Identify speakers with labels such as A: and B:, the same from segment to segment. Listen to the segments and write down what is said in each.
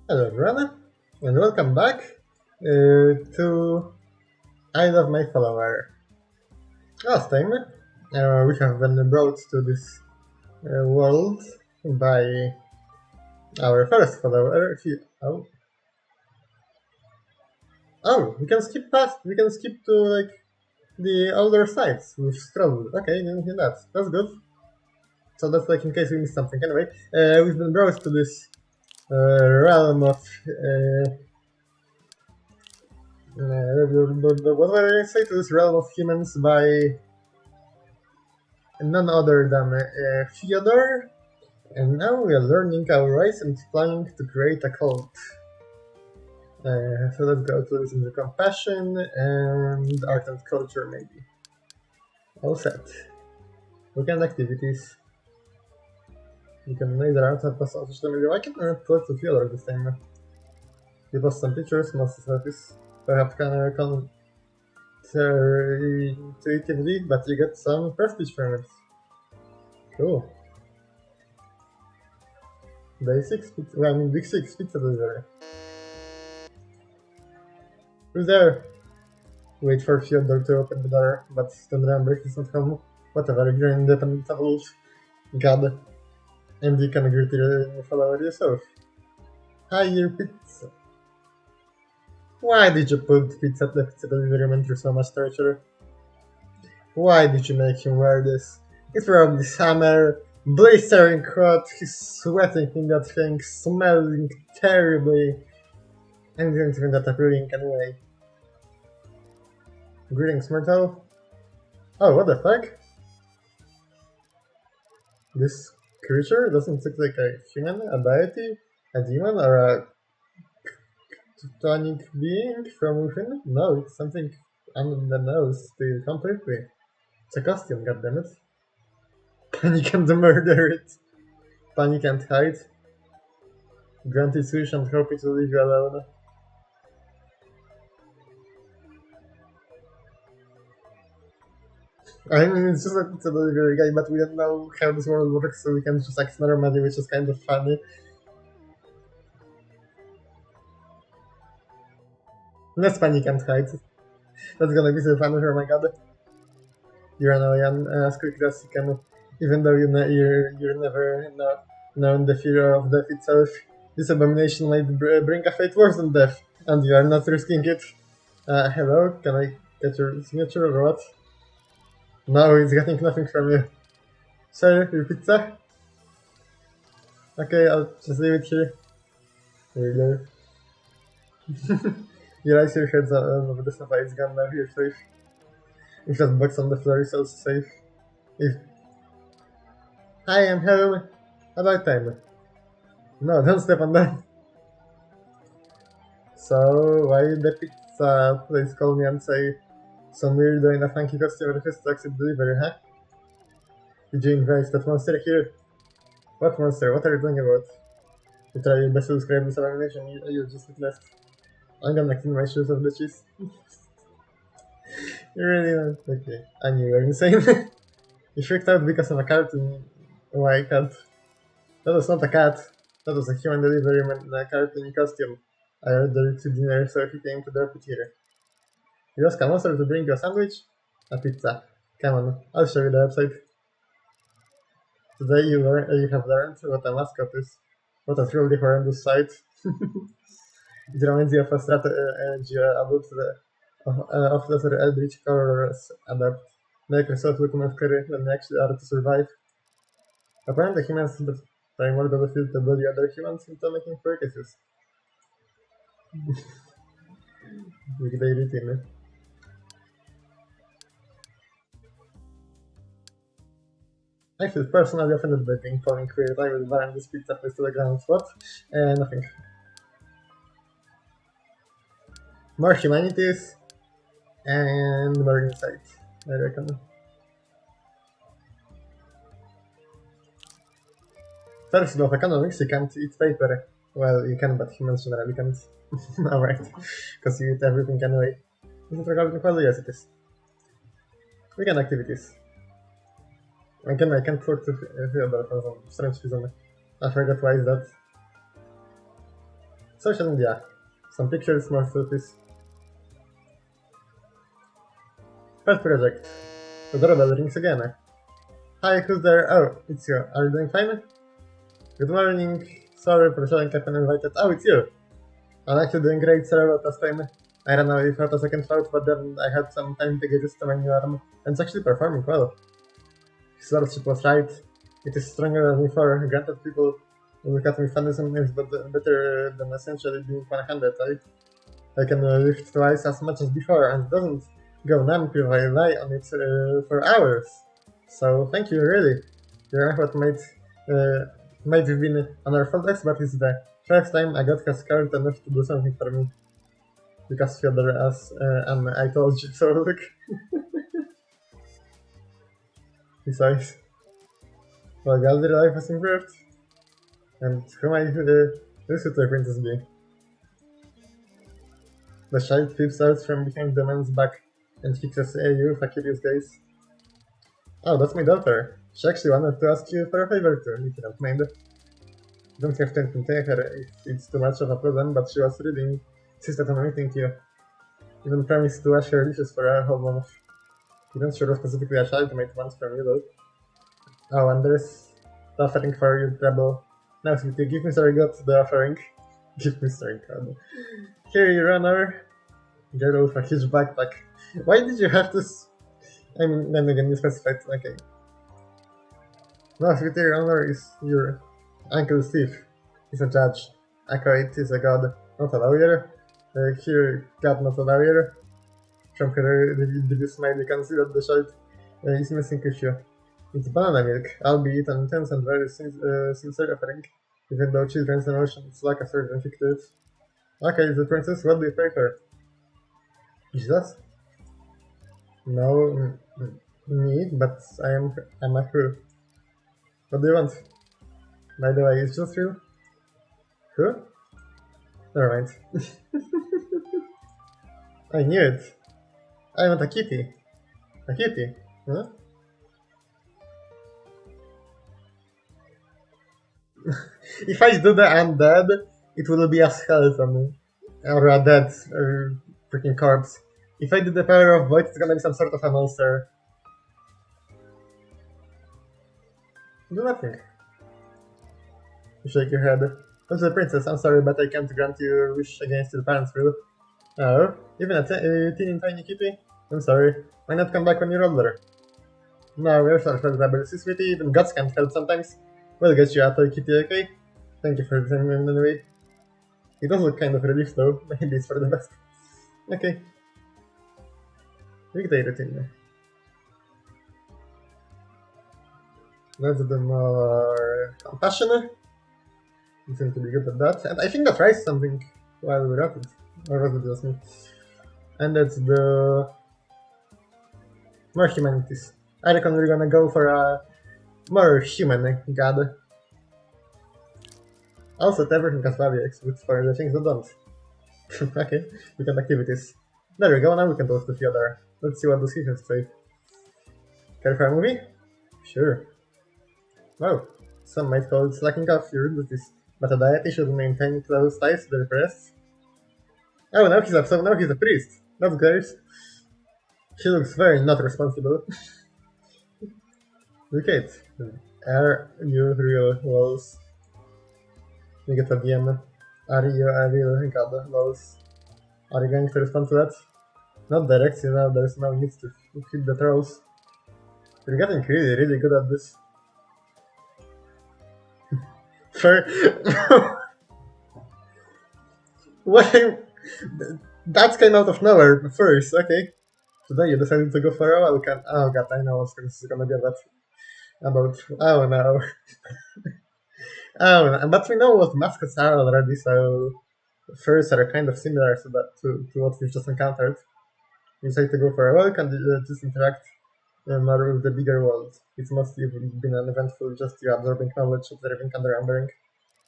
A: Hello everyone, and welcome back to I Love My Follower. Last time we have been brought to this world by our first follower. We can skip past. We can skip to like the older sites with scroll. Okay, then that's good. So that's like in case we missed something. Anyway, we've been brought to this realm of what were I say to this realm of humans by none other than Fyodor, and now we are learning our race and planning to create a cult. So let's go to listen to compassion and art and culture, maybe. All set. Weekend activities. You can either art and post on social media. I can talk to Fyodor this time. You post some pictures, most selfies. Perhaps intuitively, but you get some prestige from it. Cool. Big 6 pizza delivery. Who's there? Wait for Fyodor to open the door, but don't remember he's not home. Whatever, you're an independent adult. God. And you can greet your follower yourself. Hi, your pizza. Why did you put pizza at the pizza delivery through so much torture? Why did you make him wear this? It's probably summer, blistering hot, he's sweating in that thing, smelling terribly. And you don't even that appealing anyway. Greetings, Myrtle. Oh, what the fuck? This creature doesn't look like a human, a deity, a demon, or a tonic being from within? No, it's something under the nose to you completely. It's a costume, goddammit. Panic and murder it. Panic and hide. Grant its wish and hope it will leave you alone. I mean, it's just a delivery guy, but we don't know how this world works, so we can just act normally, which is kind of funny. Let's panic and hide. That's gonna be so funny, oh my god. You're annoying as quickly as you can, even though you're never known the fear of death itself. This abomination might bring a fate worse than death, and you are not risking it. Hello, can I get your signature or what? No, he's getting nothing from you. Sir, your pizza? Okay, I'll just leave it here. There you go. You raise your heads over the sofa, it's gone now, you're safe. If that box on the floor is also safe. If I am home, about time. No, don't step on that. So, why did the pizza place call me and say some weirdo in a funky costume request to accept delivery, huh? Did you invite that monster here? What monster? What are you talking about? You try your best to describe this abomination, you just hit left. I'm gonna clean my shoes of the cheese. You really don't. Okay. I knew you were insane. You freaked out because of a cartoon. Why cat? That was not a cat. That was a human delivery man in a cartoon costume. I ordered to dinner, so he came to drop it here. You asked a monster to bring you a sandwich? A pizza. Come on, I'll show you the website. Today you have learned what a mascot is. What a truly horrendous sight. It reminds you of a strategy about the Officer Eldritch Horrors adapt. Make yourself look more scary than they actually are to survive. Apparently humans that primordial feel to bully other humans into making purchases. Weekday routine. I feel personally offended by being calling queer. I will ban this pizza place to the ground. What? Nothing. More humanities and more insight, I reckon. First of economics, you can't eat paper. Well, you can, but humans generally can't. Alright. Because you eat everything anyway. Is it regarding quality? Yes, it is. Weekend activities. Again, I can't talk to Fyodor for some strange reason. I forgot why is that. Social media. Some pictures, more selfies. First project. The doorbell rings again. Hi, who's there? Oh, it's you. Are you doing fine? Good morning. Sorry for showing up uninvited. Oh, it's you. I'm actually doing great. Sorry about last time. I don't know if I had a second thought, but then I had some time to get used to my new arm. And it's actually performing well. His lordship was right. It is stronger than before. Granted, people look at me funny sometimes, but better than essentially being one-handed, right? I can lift twice as much as before, and it doesn't go numb if I lie on it for hours. So thank you, really. Your effort might have been on our fault, but it's the first time I got her scared enough to do something for me. Because Fyodor, and I told you so, look. Besides, well, Galdir life has improved. And who might this future princess be? The child peeps out from behind the man's back and fixes you with a curious gaze. Oh, that's my daughter. She actually wanted to ask you for a favor too, if you don't mind. You don't have to entertain her if it's too much of a problem, but she was really insisted on meeting you. Even promised to wash her dishes for a whole month. You don't sure specifically a child made once from you though. Oh, and there's the offering for your trouble. Now, sweetie, give me sorry God the offering. Give me sorry God. Here, your honor. Girl with a huge backpack. Why did you have to I mean, then again, you specified, okay. No, sweetie, your honor is your Uncle Steve. He's a judge. Akoit is a god, not a lawyer. Here, God, not a lawyer. From her the smile, you can see that the child is missing issue. It's banana milk, albeit an intense and very sincere offering, even though children's emotions lack a certain fictive. Okay, the princess, what do you prefer? Jesus? No, me, but I'm a who. What do you want? By the way, is just real? Who? Never mind. I knew it. I want a kitty. A kitty? Huh? If I do the undead, it will be a skeleton. Or a dead freaking corpse. If I do the power of void, it's gonna be some sort of a monster. Do nothing. You shake your head. Also, the princess, I'm sorry, but I can't grant you your wish against your parents' will. Oh, even a teeny tiny kitty? I'm sorry. Why not come back when you're older? No, we're sorry for the rebels, sweetie. Even gods can't help sometimes. We'll get you a toy kitty, okay? Thank you for the time anyway. It does look kind of relief though. Maybe it's for the best. Okay. Weekday routine. Let's do more compassion. You seem to be good at that. And I think that tries something while we're at it. Or was it just me? And let's do more humanities. I reckon we're gonna go for a more human god. Also, everything has value except for the things that don't. Okay, weekend activities. There we go, now we can talk to Fyodor. Let's see what the he has to say. Care for a movie? Sure. Wow, some might call it slacking off your duties, but a deity should maintain close ties to the repressed. Oh, now he's a priest. That's great. He looks very not responsible. Look at it. Are you real walls? You get a DM. Are you a real god walls? Are you going to respond to that? Not direct, there's no need to hit the trolls. You're getting really good at this. Why? That came out of nowhere first, okay. Today you decided to go for a wildcat. Oh god, I know what this is gonna be about. Oh no. Oh no. But we know what mascots are already, so furs are kind of similar to what we've just encountered. You decide to go for a wildcat, just interact more with the bigger world. It's mostly been an eventful just you absorbing knowledge, observing and remembering.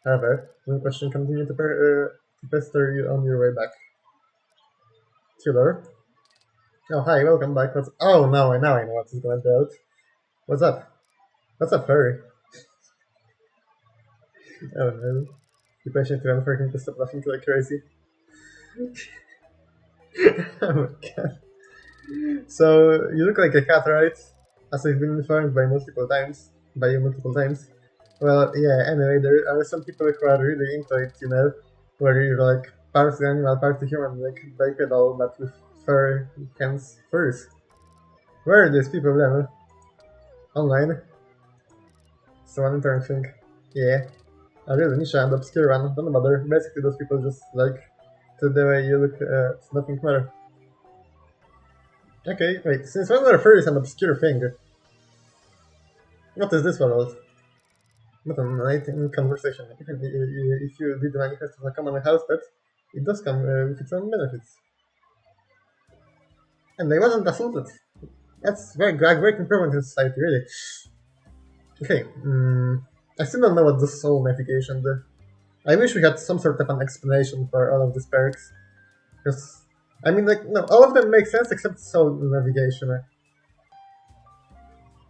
A: However, one question continue to pester you on your way back. Tudor? Oh, hi, welcome back. Oh, now I know what is going to out. What's up? What's up, furry? Oh, no. Be patient to for him to stop laughing like crazy. Oh my god. So, you look like a cat, right? As I've been informed by you multiple times. Well, yeah, anyway, there are some people who are really into it, you know, where you're like part animal, part human, like bipedal, but with fur hands first. Where are these people then? Online? So an intern thing. Yeah. A really niche and obscure one, don't bother. Basically, those people just like to the way you look, it's nothing matter. Okay, wait, since when were furries an obscure thing? What is this world? Not an enlightening conversation. If you did manifest as a common house pet, it does come with its own benefits. And I wasn't assaulted. That's very great improvement in society, really. Okay, I still don't know what the soul navigation do. I wish we had some sort of an explanation for all of these perks. Because, I mean, like, no, all of them make sense except soul navigation.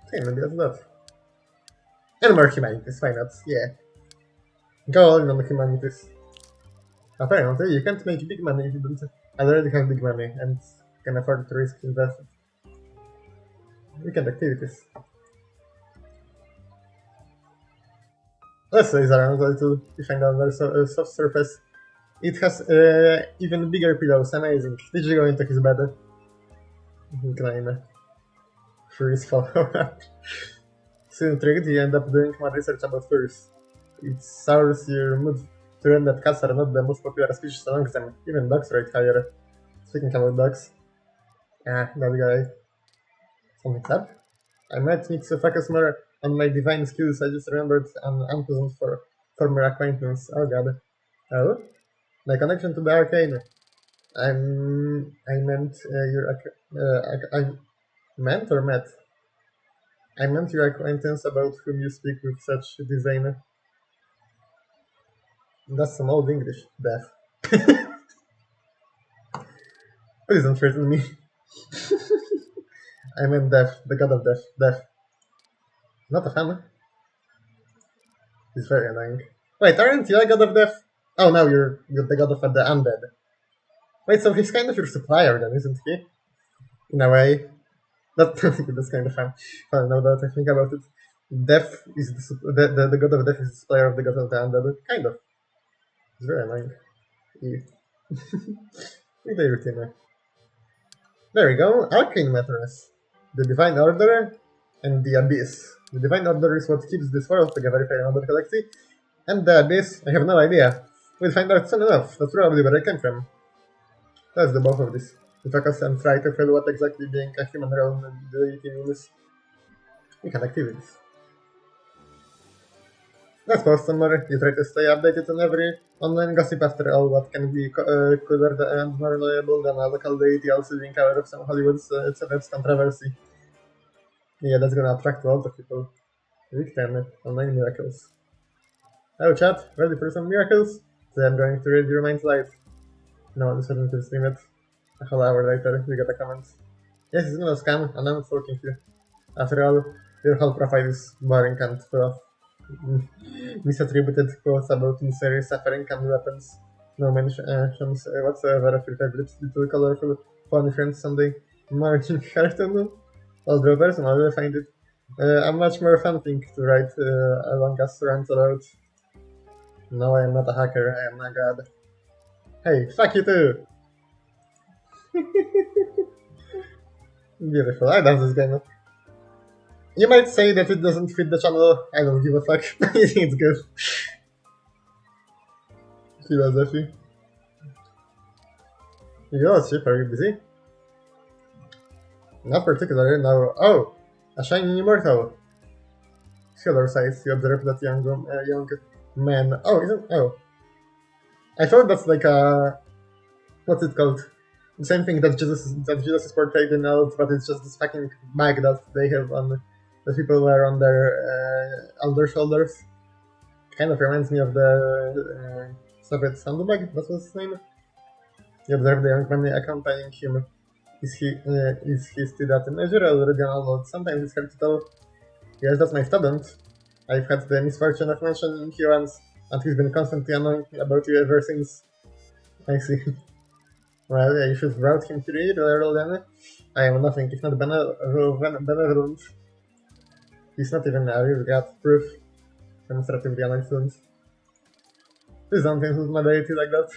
A: Okay, maybe that's that. And more humanities, why not? Yeah. Go all in on the humanities. Apparently, you can't make big money if you don't already have big money and can afford to risk investing. Weekend activities. Let's raise around a little to find out there's a soft surface. It has even bigger pillows, amazing. Did you go into his bed? Klein. Furries follow up. So intrigued, you end up doing more research about furries. It sours your mood to learn that cats are not the most popular species amongst them. Even dogs rate higher. Speaking about dogs. Ah, that guy. Something's up? I might need to focus more on my divine skills. I just remembered an unpleasant former acquaintance. Oh god. Oh? My connection to the arcane. I meant I meant or met? I meant your acquaintance about whom you speak with such disdain. That's some old English. Death. Please don't threaten me. I meant death, the god of death. Death. Not a fan. He's very annoying. Wait, aren't you a god of death? Oh no, you're the god of the undead. Wait, so he's kind of your supplier then, isn't he? In a way. That's kind of fun. Now that I think about it. Death is the god of death is the supplier of the god of the undead. Kind of. It's very annoying. With the routine. There we go. Arcane Matters. The Divine Order and the Abyss. The Divine Order is what keeps this world together, if I remember correctly. And the Abyss, I have no idea. We'll find out soon enough. That's probably where I came from. Let's do both of these. We focus and try to feel what exactly being a human realm and deity means. Weekend activities. Let's post some more. You try to stay updated on every online gossip after all. What can be cooler and more reliable than a local deity also being aware of some Hollywood's celebs controversy? Yeah, that's gonna attract a lot of people. Week 10, online miracles. Oh chat, ready for some miracles? So I'm going to read your mind's light. No one decided to stream it. A whole hour later, we got a comment. Yes, it's gonna scam, and I'm not talking to you. After all, your whole profile is boring and full of misattributed quotes about misery, suffering, and weapons. No mentions whatsoever of your favorite little colorful funny friends Sunday morning cartoon. Although personally I find it a much more fun thing to write a long ass rant about. No, I am not a hacker, I am a god. Hey, fuck you too! Beautiful, I love this game. You might say that it doesn't fit the channel, I don't give a fuck. It's good. Philosophy. Yo, ship, are you busy? Not particularly, no. Oh! A shiny immortal! Scalar size, you observe that young man. Oh, isn't. Oh. I thought that's like a. What's it called? The same thing that Jesus is portrayed in Elves, but it's just this fucking bag that they have on. The people wear on their shoulders. Kind of reminds me of the Soviet sandbag, that was his name. You observe the young man accompanying him. Is he still at a measure already on? Sometimes it's hard to tell. Yes, that's my student. I've had the misfortune of mentioning you once. and he's been constantly annoying me about you ever since. I see. Well, yeah, you should route him here rather than I am nothing if not benevolent. He's not even a real god. Proof. Demonstratively uninfluenced. Please don't insult my deity like that.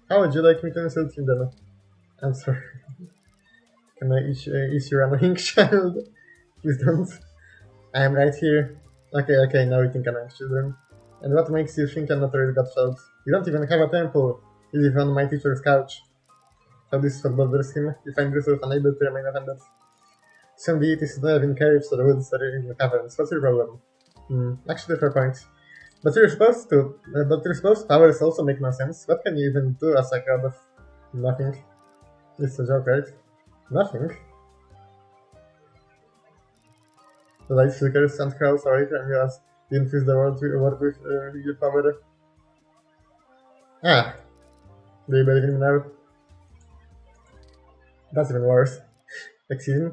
A: How would you like me to insult him then? I'm sorry. Can I eat your annoying child? Please don't. I am right here. Okay, now we think annoying children. And what makes you think I'm not a real godchild? You don't even have a temple. You live on my teacher's couch. So this is what bothers him. You find yourself unable to remain offended. Some deities live in caves or woods or in the caverns. What's your problem? Actually, fair point. But you're supposed powers also make no sense. What can you even do as a god of nothing? It's a joke, right? Nothing? The light flickers and crawls away from you as you infuse the world with your power. Ah! Do you believe in me now? That's even worse. Excuse me?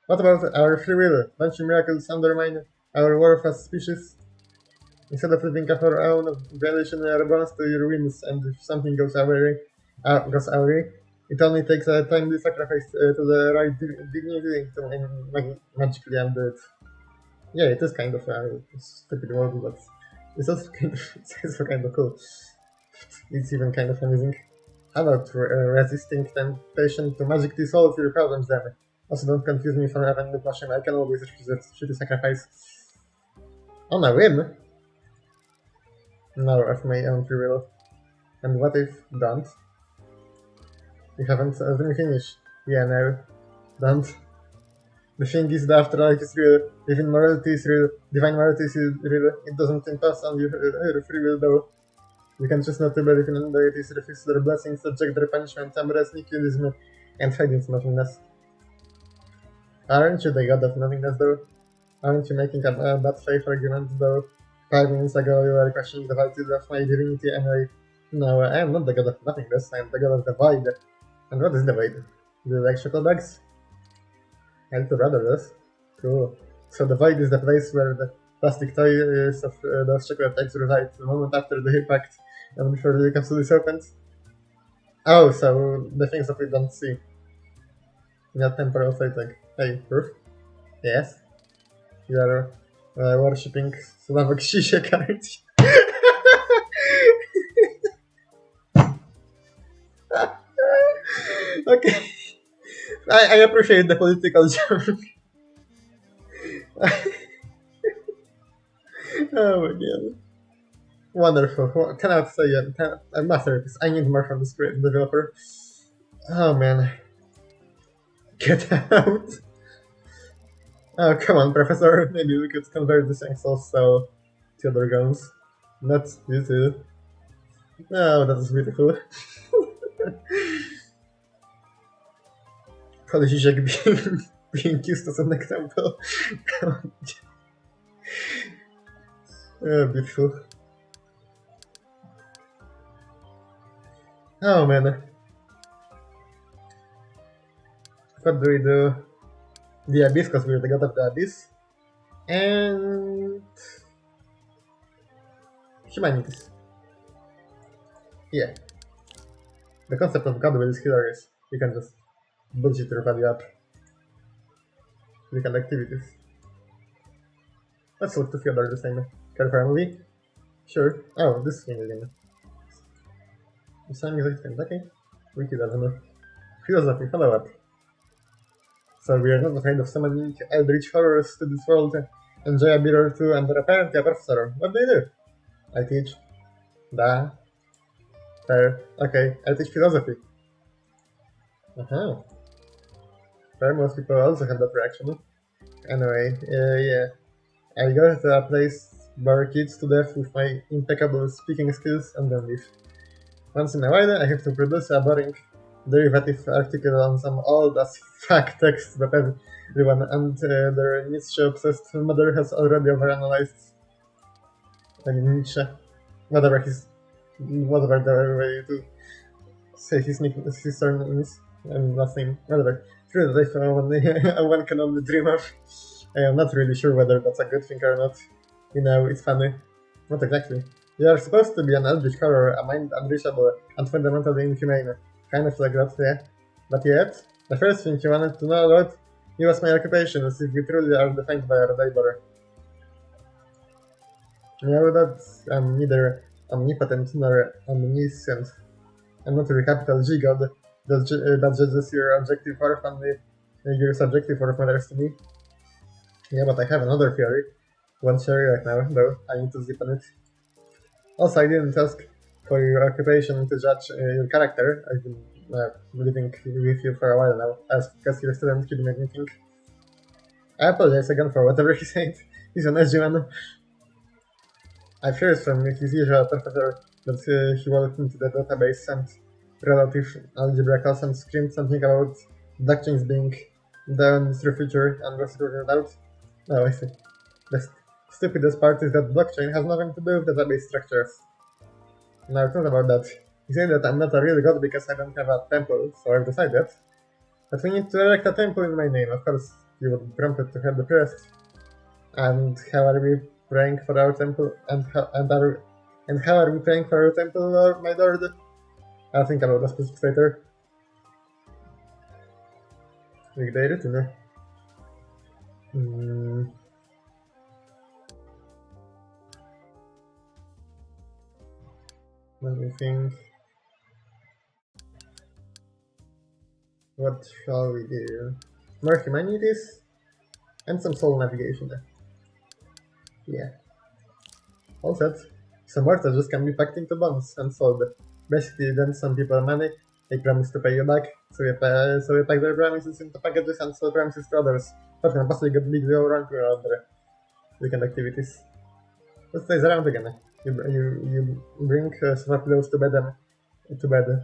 A: What about our free will? Don't you miracles undermine our worth as species? Instead of living of our own evolutionary response to your whims, and if something goes awry, it only takes a timely sacrifice to the right dignity to magically undo it. Yeah, it is kind of a stupid word, but it's also kind of cool. It's even kind of amusing. How about resisting temptation to magically solve your problems then? Also, don't confuse me for having the passion. I can always refuse a shitty sacrifice. On a whim? No, of my own free will. And what if don't? You haven't let me finish. Yeah, no. Don't. The thing is, the afterlife is real. Divine morality is real. Divine morality is real. It doesn't impose on your free will though. You can choose not to believe in deities, refuse their blessings, reject their punishment, embrace nihilism, and hide its nothingness. Aren't you the god of nothingness though? Aren't you making a bad faith argument though? 5 minutes ago you were questioning the validity of my divinity anyway. No, I am not the god of nothingness, I am the god of the void. And what is the void? Do you like chocolate bags? I like to rather this. Cool. So the void is the place where the plastic toys of those chocolate eggs reside the moment after the impact and before the capsule is opened. Oh, so the things that we don't see. Not temporal fleeting. Hey, proof? Yes. You are worshipping Slavok Zizek, aren't you? Okay. I appreciate the political joke. Oh my god. Wonderful. Cannot say it. A masterpiece. I need more from this great developer. Oh man. Get out. Oh, come on, Professor. Maybe we could convert this also to other guns. Not you too. Oh, that is beautiful. Probably Zizek being used as an example. Oh, beautiful. Oh man. What do we do? The Abyss, because we're the god of the Abyss. And humanities. Yeah. The concept of God will is hilarious. You can just bullshit your body up. Weekend activities. Let's look to Fyodor the same. Care for a movie? Sure. Oh, this thing again. The same exact thing. Okay. Wiki doesn't know. Philosophy, follow up. So we are not afraid of summoning eldritch horrors to this world. Enjoy a beer or two and apparently a professor. What do you do? I teach. Da. Fair. Okay, I teach philosophy. Uh-huh. Fair, most people also have that reaction. Anyway, yeah. I go to a place, bore kids to death with my impeccable speaking skills, and then leave. Once in a while, I have to produce a boring derivative article on some old as fuck text that everyone and their Nietzsche-obsessed mother has already overanalyzed. I mean, Nietzsche. Whatever the way to say his surname is, and last name, whatever. True that one can only dream of. I am not really sure whether that's a good thing or not. You know, it's funny. Not exactly. You are supposed to be an eldritch horror, a mind unreachable, and fundamentally inhumane. Kind of like that, yeah. But yet, the first thing you wanted to know about me was my occupation, as if we truly are defined by our labor. You know that I'm neither omnipotent nor omniscient. I'm not a capital G god that judges your objective worth only your subjective worth matters to me. Yeah, but I have another theory. One theory right now, though. I need to zip on it. Also, I didn't ask for your occupation to judge your character. I've been living with you for a while now, as because your student could make me think. I apologize again for whatever he said. He's an edgy man. I've heard from his usual professor that he walked into the database and relative algebra class and screamed something about blockchains being done through future and was ruled out. Oh, I see. The stupidest part is that blockchain has nothing to do with database structures. Now, it's not about that. He said that I'm not a real god because I don't have a temple, so I've decided that we need to erect a temple in my name. Of course, you would prompt it to have the priest. And how are we praying for our temple? And how are we praying for our temple, Lord, my lord? I'll think about the specifics later. Weekday routine. Let me think. What shall we do? More humanities and some soul navigation. Yeah. All set. Some mortals just can be packed into bonds and sold. Basically, then some people money, they promise to pay you back, so we pack their promises into packages and sell promises to others. That can possibly get leaked around to other weekend activities. Let's stay around again. You bring sofa pillows to bed.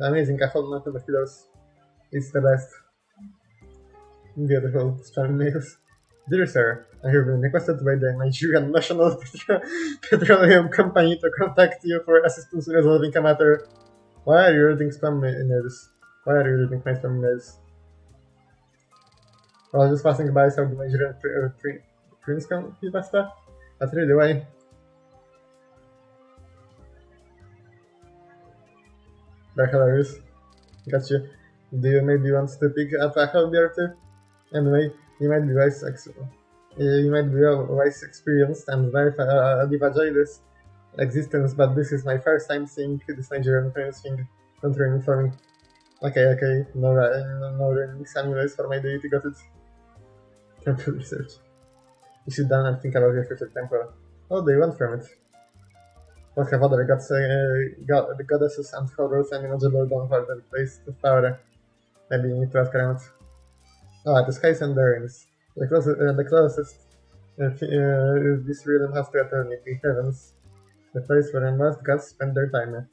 A: Amazing, a whole lot of pillows. It's the best. Beautiful, stunning nails. Dear sir, I have been requested by the Nigerian National Petroleum Company to contact you for assistance in resolving a matter. Why are you reading spam emails? Why are you reading my spam emails? I was just passing by some Nigerian prince company pasta. That's really why. They're hilarious. Got you. Do you maybe want to pick up a hobby or two? Anyway, you might be wise, experienced, and verify Diva Jailis existence, but this is my first time seeing this Nigerian prince thing. Don't ruin it for me. Okay, no ruining anyways for my deity, got it. Temple research. You sit down and think about your future temple. What do you want from it? What have other gods, the goddesses and horrors unimaginable done for the place of power? Maybe you need to ask around. The skies and the rings. The closest this realm has to eternity, heavens. The place where most gods spend their time.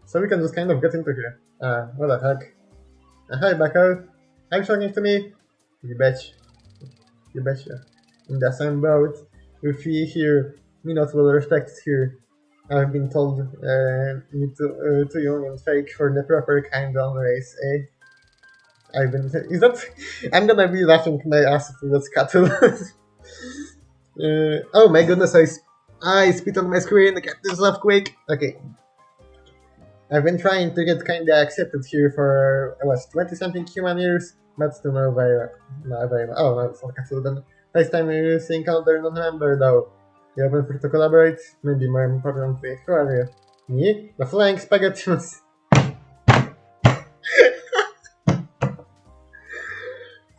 A: So we can just kind of get into here. What the heck? Hi, Bucko. Are you talking to me? You betcha. In the same boat, if we hear mutual respect here, I've been told to union fake for the proper kind of race, eh? I'm gonna be laughing my ass off with that cattle. Oh my goodness, I spit on my screen, get this off quick. Okay. I've been trying to get kinda accepted here for, 20 something human years, but still no avail. Oh no, it's not cattle then. Next time you think out there, non-member though. You open free to collaborate? Maybe more importantly, who are you? Me? The Flying Spaghettios.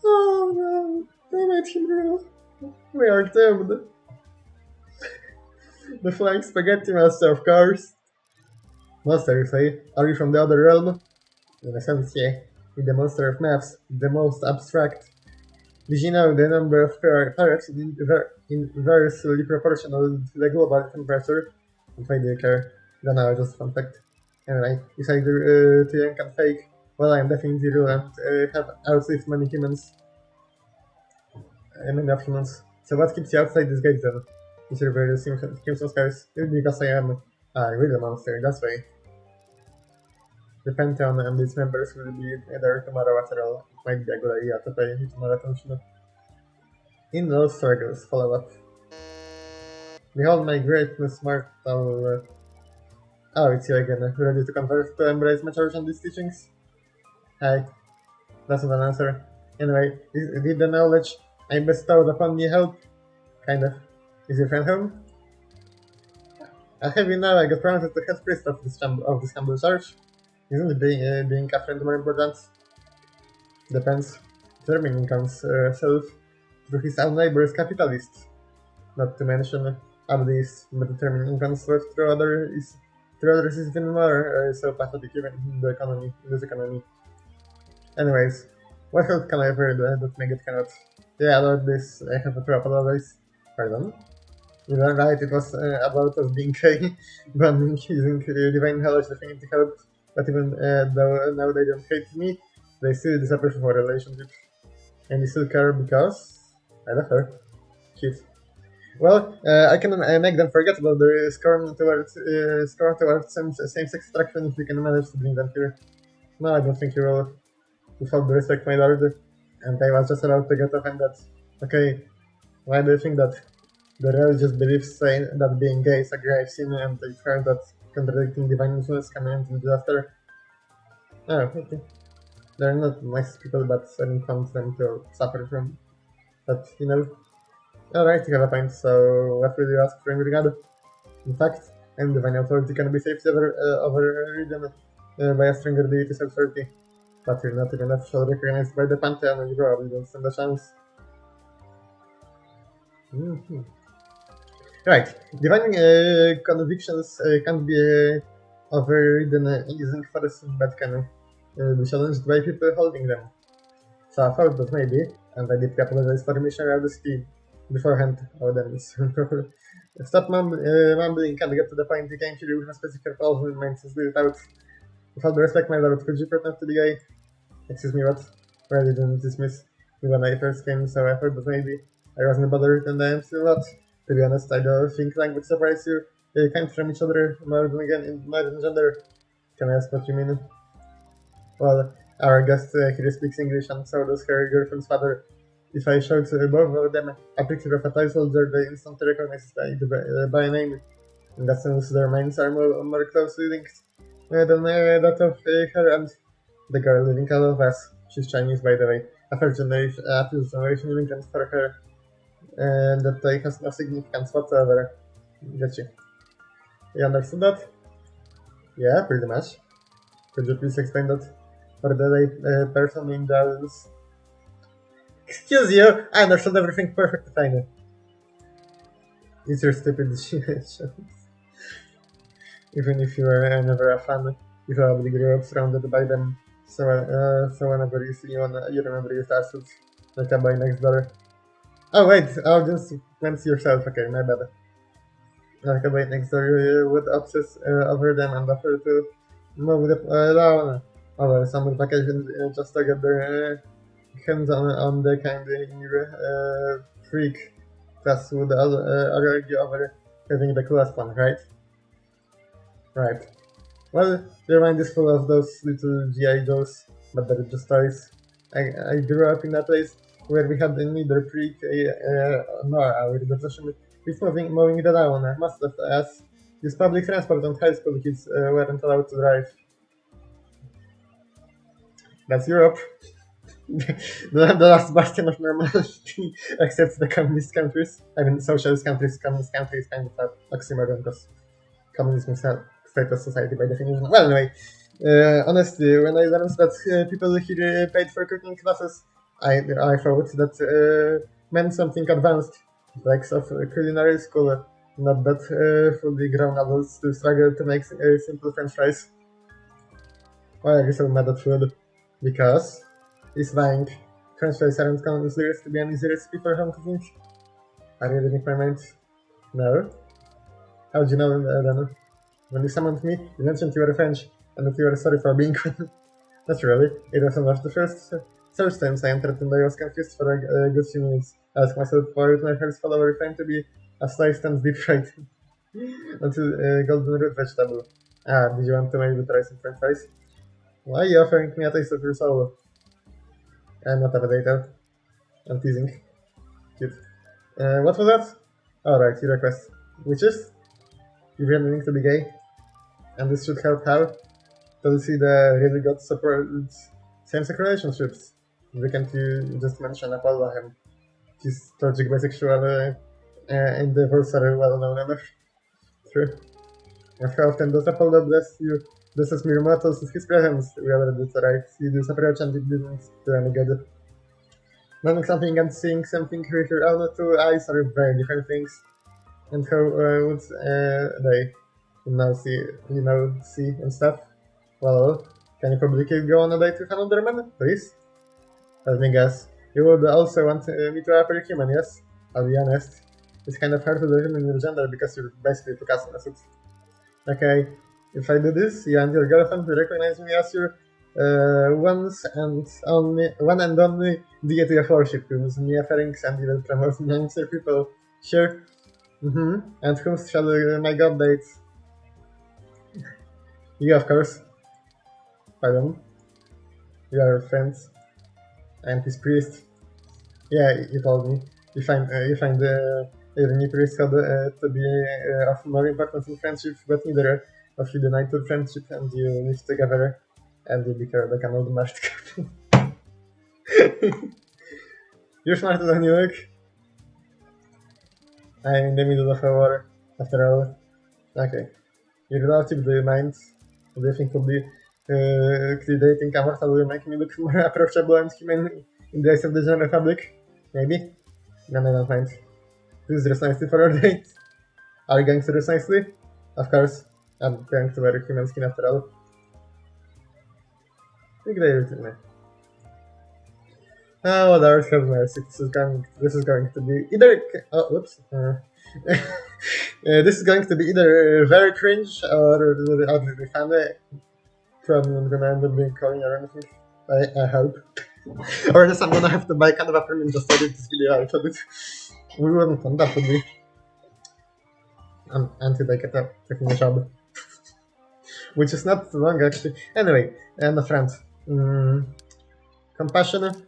A: Oh no, damn it, Hero. We are doomed. The Flying Spaghetti Master, of course. Master, you say? Are you from the other realm? In a sense, yeah. With the monster of maths, the most abstract. Did you know the number of parrots is inversely proportional to the global temperature? And why do you care? Don't know, just fun fact. Anyway, you say to young and fake. Well, I'm definitely real and have outlived many humans. Many of humans. So what keeps you outside this gate then? You survey the Simpson skies? Because I am a real monster, that's why. The Pantheon and its members will be there tomorrow after all. It might be a good idea to pay more attention. In those struggles, follow up. Behold my greatness, mortal. Oh, it's you again. Ready to convert to embrace my charge on these teachings? Hi. That's not an answer. Anyway, did the knowledge I bestowed upon me help? Kind of. Is your friend home? I have you now. I got promoted to head priest of this humble church. Isn't being a friend more important? Depends. Determining comes self through his own neighbors capitalists. Not to mention ableist, but determining incomes through others is even more so pathetic even in this economy. Anyways, what help can I offer that Megget cannot? Yeah, about this, I have a proper advice. Pardon? You were right, it was about us being gay, banning using divine knowledge definitely helped, but even though now they don't hate me, they still disapprove of our relationship. And they still care because I love her. Cute. Well, I can make them forget about their scorn towards same-sex attraction if we can manage to bring them here. No, I don't think you will. Without the respect, my lord. And I was just about to get offended. Okay, why do you think that? The religious beliefs say that being gay is a grave sin, and I've heard that contradicting divine influence can end in disaster. Oh, okay. They're not nice people, but I don't want them to suffer from. But, you know. Alright, you have a point, so what will you ask for in regard? In fact, and divine authority can be safely overridden by a stronger deity's authority. But you're not even officially recognized by the Pantheon, and you probably don't stand a chance. Mm-hmm. Right. Divine convictions can't be overridden using force, but can be challenged by people holding them. So I thought that maybe, and I did capitalize for missionary honesty beforehand. Oh, then it's proper. Stop mumbling and get to the point. You came here with a specific proposal in mind, since without the respect, my lord, could you pretend to be gay? Excuse me, what? Why didn't dismiss me when I first came, so I thought that maybe I wasn't bothered, and I am still not. To be honest, I don't think language separates you kind from each other more than gender. Can I ask what you mean? Well, our guest here speaks English, and so does her girlfriend's father. If I showed both of them a picture of a toy soldier, they instantly recognize it by name. In that sense, their minds are more closely linked than that of her and the girl living out of us. She's Chinese, by the way. A first generation immigrant for her, and that has no significance whatsoever. Get you. You understood that? Yeah, pretty much. Could you please explain that for the lay person in the audience? Excuse you, I understood everything perfectly fine. It's your stupid shit. Even if you were never a fan, you probably grew up surrounded by them. So whenever you see one, you remember your started like a boy next door. Oh wait, audience plans yourself. Okay, my bad. Like a boy next door would obsess over them and offer to move down over summer vacation just to get their hands on the kind of freak class would argue over having the coolest one, right? Right. Well, your mind is full of those little G.I. Joes, but they're just toys. I grew up in a place where we had neither freak nor our depression with mowing the down. Most of us use public transport, and high school kids weren't allowed to drive. That's Europe. The last bastion of normality, except the communist countries. I mean, socialist countries. Communist countries kind of an oxymoron because communism is a state of society by definition. Well, anyway, honestly, when I learned that people here paid for cooking classes, I thought that meant something advanced, like of culinary school, not that fully grown adults still struggle to make simple French fries. Why are you so mad at food? Because it's lying. French fries aren't considered to be an easy recipe for home cooking. Are you reading my mind? No? How do you know then? When you summoned me, you mentioned you were French, and that you were sorry for being one. Naturally, it was one of the first search times I entered, and I was confused for a good few minutes. I asked myself why would my first follower claim to be a sliced and deep fried until golden root vegetable. Ah, did you want to maybe try some French fries? Why are you offering me a taste of your soul? And not a potato. I'm teasing. Cute. What was that? Alright, your request. Which is? You pretending to be gay? and this should help her to see the really good support same-sex relationships. We can't you just mention Apollo and his tragic bisexual endeavors are well known enough. True. And how often does Apollo bless you? This is mere mortals with his presence. We already tried this approach and it didn't do any good. Knowing something and seeing something with your own two eyes are very different things. And how would they, see and stuff? Well, can you publicly go on a date with another man, please? Let me guess. You would also want me to appear human, yes? I'll be honest. It's kind of hard to determine your gender because you're basically two customers. Okay, if I do this, you and your girlfriend will recognize me as your one and only deity of worship, whose mere offerings and even promote nicer people. Sure. And whom shall my god date? You, of course. Pardon? You are friends. I am his priest. Yeah, you told me. You find the new priesthood to be of more importance in friendship, but neither of you deny to friendship, and you live together, and you become old married couple. You're smarter than you look. I'm in the middle of a war, after all. Okay. Your relative, do you mind? Do you think would be dating a mortal will make me look more approachable and human in the eyes of the general public? Maybe? Then I don't mind. Please dress nicely for our date. Are you going to dress nicely? Of course. I'm going to wear human skin after all. Big day routine. Oh, Lord have mercy. This is going to be either. Oh, whoops. This is going to be either very cringe or utterly funny. From the end of being calling or anything. I hope. Or else I'm gonna have to buy kind of a premium just to edit this video out of it. We wouldn't want that, would we? Until I get up taking a job. Which is not too long actually. Anyway, and a friend. Compassion.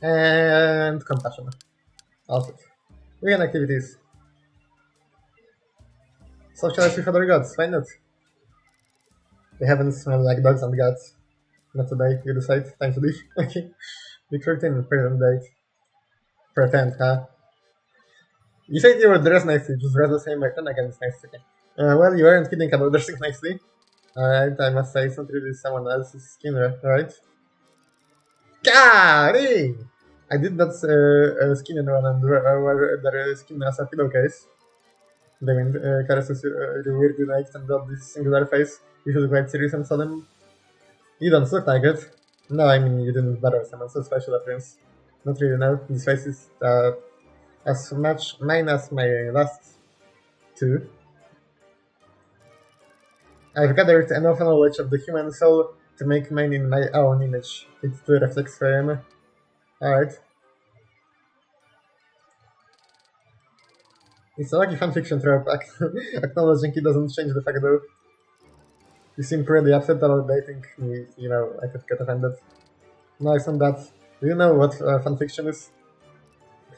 A: And compassion. Also. Weekend activities. Socialize with other gods, why not? They haven't smelled like dogs and gods. Not today, you decide. Time to leave. Okay. Week 13, present date. Pretend, huh? You said you would dress nicely, just dress the same way. Then again, it's nice, okay. Well, you weren't kidding about dressing nicely. Alright, I must say, it's not really someone else's skin, right? Gary! I did not skin anyone and wear their skin as a pillowcase. I mean, Karis is weirdly naked and got this singular face. You should be quite serious and solemn. You don't look like it. No, I mean, you didn't borrow someone's special appearance. Not really, no. This face is as much mine as my last two. I've gathered enough knowledge of the human soul to make mine in my own image. It's to reflect frame. Alright. It's a lucky fanfiction trope. Acknowledging it doesn't change the fact though. You seem pretty upset about dating me, I could get offended. No, it's not that. Do you know what fanfiction is?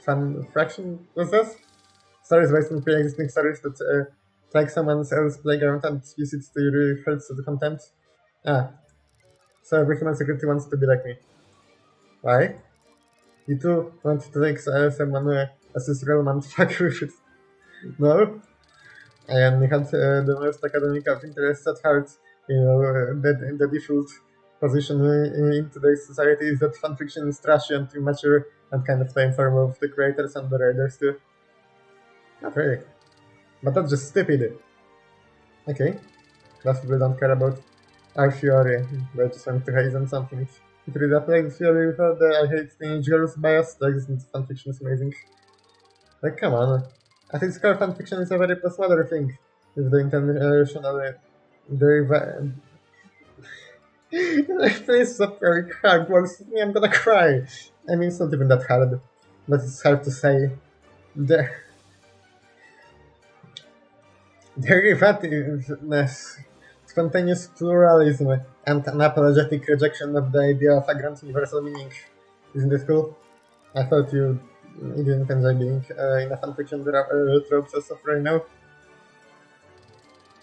A: Fanfiction? What's this? Stories based on pre-existing stories that take someone else's playground and use it to refer to the content. So every human secretly wants to be like me. Why? You too want to take someone as his real man to fuck with it. No? I only had the most academic of interests at heart. The default position in today's society is that fanfiction is trashy and immature and kind of lame for both the creators and the readers too. Not really. But that's just stupid. Okay. Most people don't care about our theory. They just want to hate on something. If you read that like theory without the I hate teenage girls bias, the existence of fanfiction is amazing. Like, come on. At its core, fanfiction is a very postmodern thing. With the intentional Please stop very hard. I'm gonna cry. I mean, it's not even that hard, but it's hard to say. The derivativeness, spontaneous pluralism, and an apologetic rejection of the idea of a grand universal meaning. Isn't it cool? I thought you didn't enjoy being in a fanfiction tropes as of right now.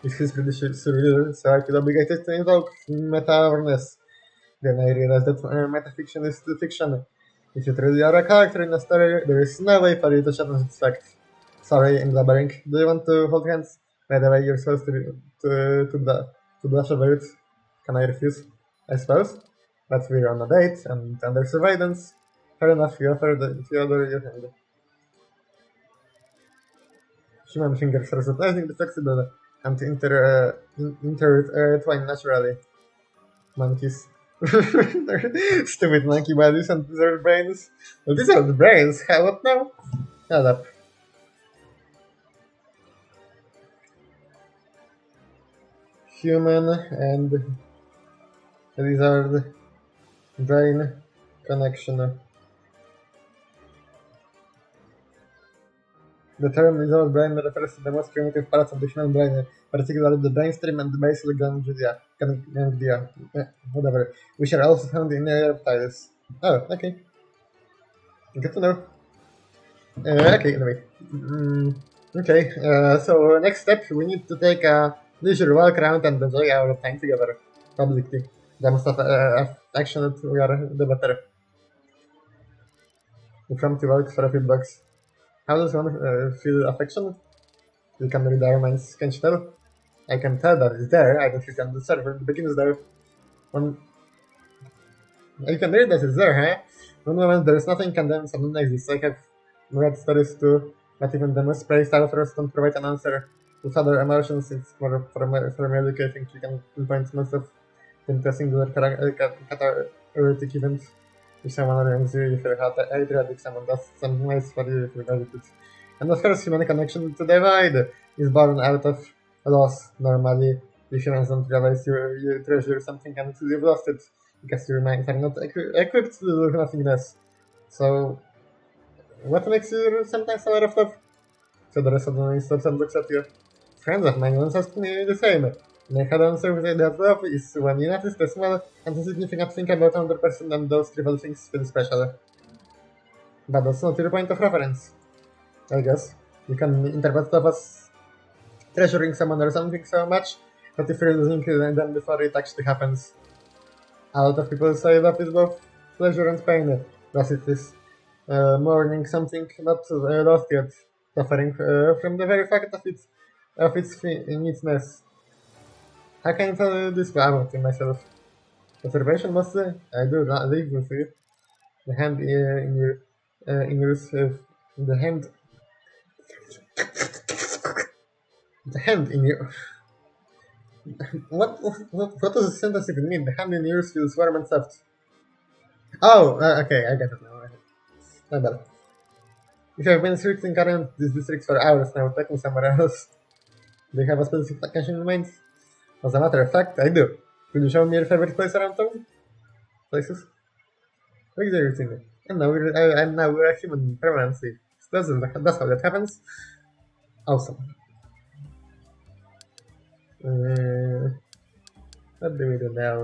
A: It feels pretty surreal, so I feel obligated to invoke meta-awareness. Then I realized that metafiction is the fiction. If you truly are a character in a story, there is no way for you to challenge its fact. Sorry, I'm blabbering. Do you want to hold hands? By the way, you're supposed to blush over it. Can I refuse? I suppose. But we're on a date and under surveillance. Fair enough, you offer your hand. Human fingers are surprisingly flexible and intertwine naturally. Monkeys. Stupid monkey bodies and their brains. Well, these are the brains. What now? Shut up. Human and lizard brain connection. The term lizard brain refers to the most primitive parts of the human brain, particularly the brainstem and the basal ganglia. Whatever. Which are also found in reptiles. Oh, okay. Good to know. Okay, anyway. Okay, so next step, we need to take a leisure walk around and enjoy our time together publicly. The most affectionate we are, the better. We come to work for a few bucks. How does one feel affection? You can read our minds, can't you tell? I can tell that it's there, I don't click on the server, the begins there. You can read that it's there, huh? One moment there is nothing and then something exists. I have read stories too, but even the most praised authors don't provide an answer. With other emotions, it's more for me, I think you can pinpoint most of them to a singular cathartic event. If someone wrongs you, if you're hatred, if someone does something nice for you, if you're gratitude. And of course, human connection to divide is born out of loss. Normally, if humans don't realize you treasure something and you've lost it, because your minds are not equipped to do nothingness. So, what makes you sometimes aware of love? So the rest of the stops and looks at you. Friends of mine once asked me the same. And I had answered that love is when you notice the small and insignificant thing about another person and those trivial things feel special. But that's not your point of reference, I guess. You can interpret love as treasuring someone or something so much that if you're losing them before it actually happens. A lot of people say love is both pleasure and pain. Thus it is mourning something not lost yet, suffering from the very fact of its finiteness. How can I tell you this about myself? Observation mostly? I do not live with you. The hand in yours, the hand in your. What does the sentence even mean? The hand in yours feels warm and soft. Oh, okay, I get it now. My bad. If you have been searching around this district for hours now, taking somewhere else, do you have a specific location in mind? As a matter of fact, I do. Could you show me your favorite place around town? Places? Look there, everything. And now we're a human permanently. That's how that happens. Awesome. What do we do now?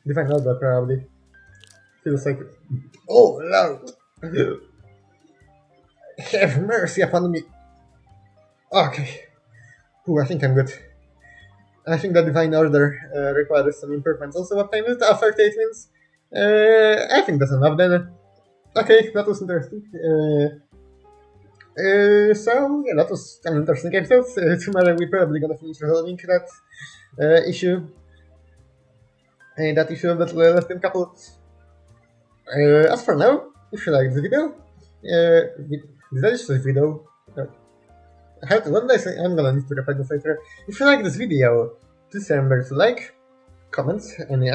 A: Define Elba, probably. Feels like. Oh, Lord! Have mercy upon me! Okay. Ooh, I think I'm good. I think the Divine Order requires some improvements. Also, what time is the after 8 minutes? I think that's enough then. Okay, that was interesting. So, yeah, that was an interesting episode. Tomorrow we're probably gonna finish resolving that issue. That issue of that last couple. As for now, if you like this video, did I just say video? What did I say? I'm gonna need to repeat this later. If you like this video, please remember to like, comment, any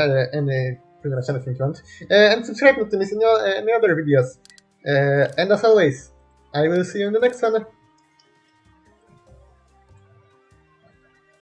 A: pretty much anything you want, and subscribe not to miss any other videos. And as always, I will see you in the next one.